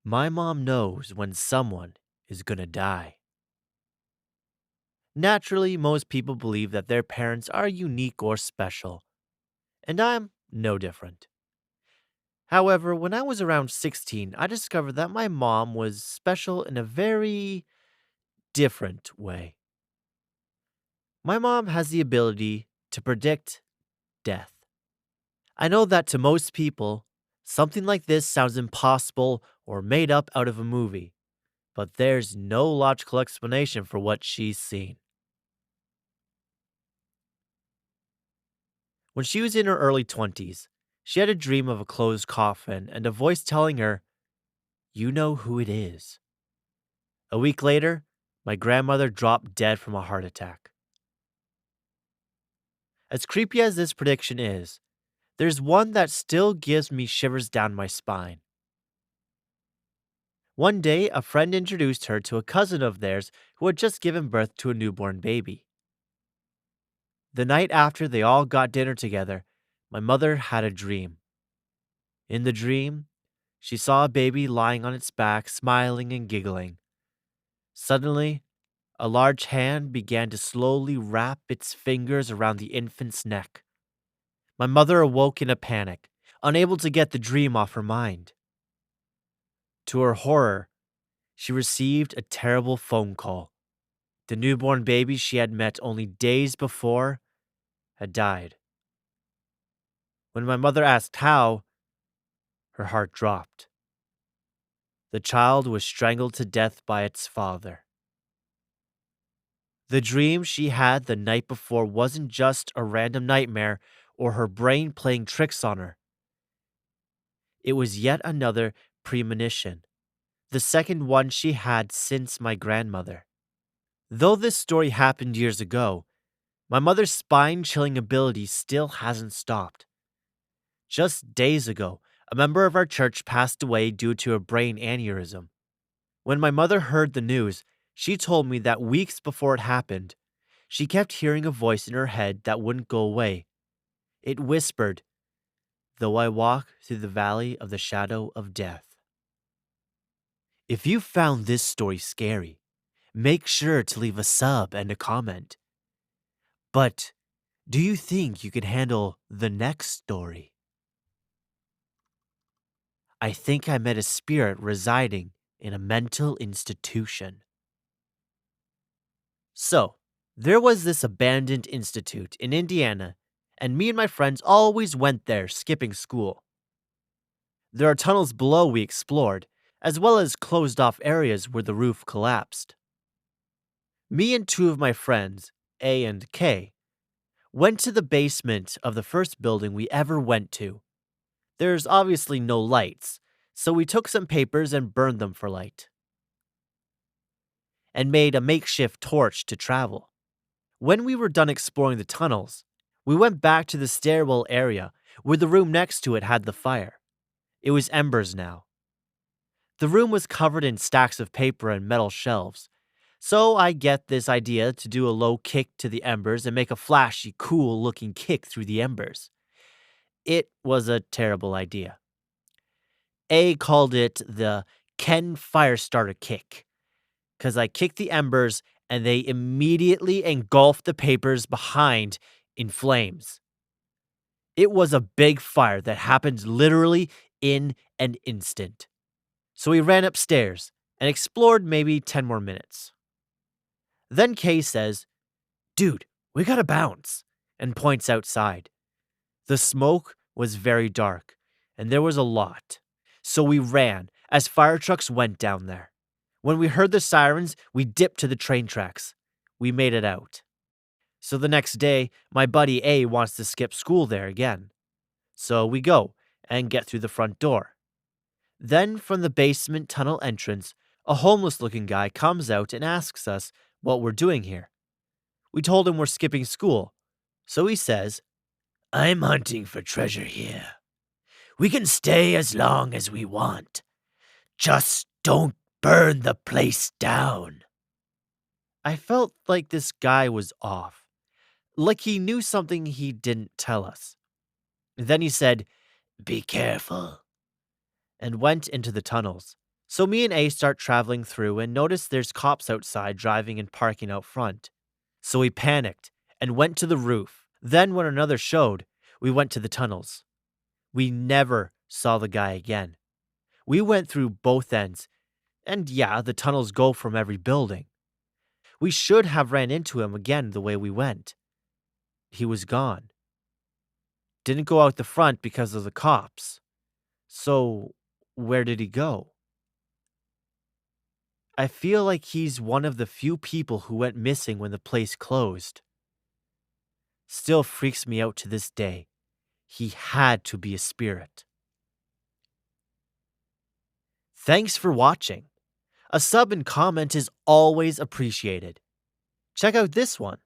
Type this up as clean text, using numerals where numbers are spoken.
My mom knows when someone is gonna die. Naturally, most people believe that their parents are unique or special, and I'm no different. However, when I was around 16, I discovered that my mom was special in a very different way. My mom has the ability to predict death. I know that to most people, something like this sounds impossible or made up out of a movie, but there's no logical explanation for what she's seen. When she was in her early 20s, she had a dream of a closed coffin and a voice telling her, "You know who it is." A week later, my grandmother dropped dead from a heart attack. As creepy as this prediction is, there's one that still gives me shivers down my spine. One day, a friend introduced her to a cousin of theirs who had just given birth to a newborn baby. The night after they all got dinner together, my mother had a dream. In the dream, she saw a baby lying on its back, smiling and giggling. Suddenly, a large hand began to slowly wrap its fingers around the infant's neck. My mother awoke in a panic, unable to get the dream off her mind. To her horror, she received a terrible phone call. The newborn baby she had met only days before had died. When my mother asked how, her heart dropped. The child was strangled to death by its father. The dream she had the night before wasn't just a random nightmare or her brain playing tricks on her. It was yet another premonition, the second one she had since my grandmother. Though this story happened years ago, my mother's spine chilling ability still hasn't stopped. Just days ago, a member of our church passed away due to a brain aneurysm. When my mother heard the news, she told me that weeks before it happened, she kept hearing a voice in her head that wouldn't go away. It whispered, "Though I walk through the valley of the shadow of death." If you found this story scary, make sure to leave a sub and a comment. But do you think you could handle the next story? I think I met a spirit residing in a mental institution. So, there was this abandoned institute in Indiana, and me and my friends always went there skipping school. There are tunnels below we explored, as well as closed off areas where the roof collapsed. Me and two of my friends, A and K, went to the basement of the first building we ever went to. There's obviously no lights, so we took some papers and burned them for light, and made a makeshift torch to travel. When we were done exploring the tunnels, we went back to the stairwell area where the room next to it had the fire. It was embers now. The room was covered in stacks of paper and metal shelves, so I get this idea to do a low kick to the embers and make a flashy, cool looking kick through the embers. It was a terrible idea. A called it the Ken Firestarter kick, because I kicked the embers and they immediately engulfed the papers behind in flames. It was a big fire that happened literally in an instant. So we ran upstairs and explored maybe 10 more minutes. Then Kay says, "Dude, we gotta bounce," and points outside. The smoke was very dark, and there was a lot. So we ran as fire trucks went down there. When we heard the sirens, we dipped to the train tracks. We made it out. So the next day, my buddy A wants to skip school there again. So we go and get through the front door. Then from the basement tunnel entrance, a homeless looking guy comes out and asks us what we're doing here. We told him we're skipping school. So he says, "I'm hunting for treasure here. We can stay as long as we want. Just don't burn the place down." I felt like this guy was off, like he knew something he didn't tell us. Then he said, "Be careful," and went into the tunnels. So me and A start traveling through and notice there's cops outside driving and parking out front. So we panicked and went to the roof. Then, when another showed, we went to the tunnels. We never saw the guy again. We went through both ends, and yeah, the tunnels go from every building. We should have ran into him again the way we went. He was gone. Didn't go out the front because of the cops. So, where did he go? I feel like he's one of the few people who went missing when the place closed. Still freaks me out to this day. He had to be a spirit. Thanks for watching. A sub and comment is always appreciated. Check out this one.